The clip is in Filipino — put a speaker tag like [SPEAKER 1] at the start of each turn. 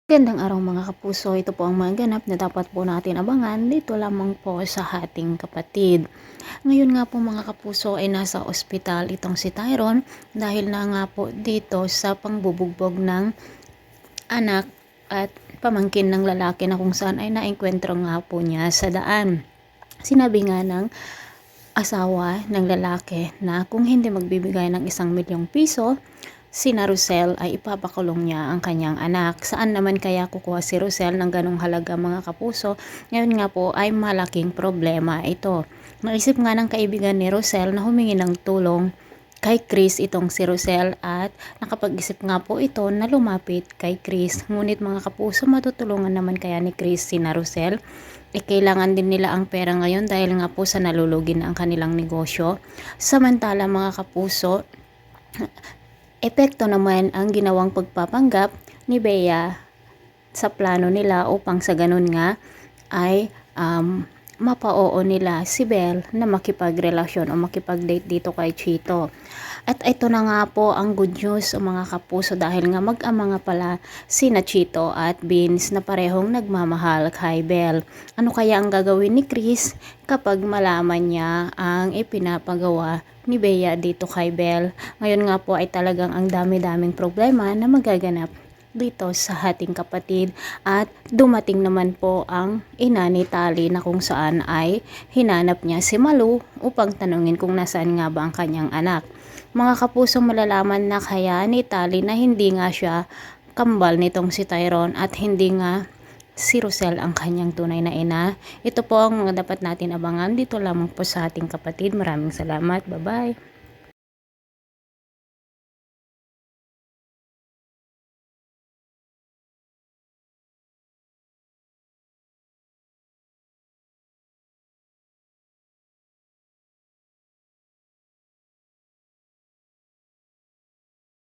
[SPEAKER 1] Gandang araw mga kapuso, ito po ang mga ganap na dapat po natin abangan dito lamang po sa ating kapatid. Ngayon nga po mga kapuso ay nasa ospital itong si Tyron dahil na nga po dito sa pangbubugbog ng anak at pamangkin ng lalaki na kung saan ay naengkwentro nga po niya sa daan. Sinabi nga ng asawa ng lalaki na kung hindi magbibigay ng 1 milyong piso, si Rosel ay ipapakulong niya ang kanyang anak. Saan naman kaya kukuha si Rosel ng ganong halaga mga kapuso? Ngayon nga po ay malaking problema ito. Naisip nga ng kaibigan ni Rosel na humingi ng tulong kay Chris itong si Rosel at nakapag-isip nga po ito na lumapit kay Chris. Ngunit mga kapuso, matutulungan naman kaya ni Chris si Rosel? Kailangan din nila ang pera ngayon dahil nga po sa nalulugi na ang kanilang negosyo. Samantala mga kapuso, epekto naman ang ginawang pagpapanggap ni Bea sa plano nila upang sa ganun nga ay mapa-oo nila si Belle na makipagrelasyon o makipag-date dito kay Chito. At ito na nga po ang good news mga kapuso dahil nga mag-ama nga pala sina Chito at Beans na parehong nagmamahal kay Belle. Ano kaya ang gagawin ni Chris kapag malaman niya ang ipinapagawa ni Bea dito kay Belle? Ngayon nga po ay talagang ang dami-daming problema na magaganap dito sa ating kapatid at dumating naman po ang ina ni Tali na kung saan ay hinanap niya si Malu upang tanungin kung nasaan nga ba ang kanyang anak. Mga kapuso, malalaman na kaya ni Tali na hindi nga siya kambal nitong si Tyron at hindi nga si Rosel ang kanyang tunay na ina. Ito po ang mga dapat natin abangan dito lamang po sa ating kapatid. Maraming salamat. Bye-bye.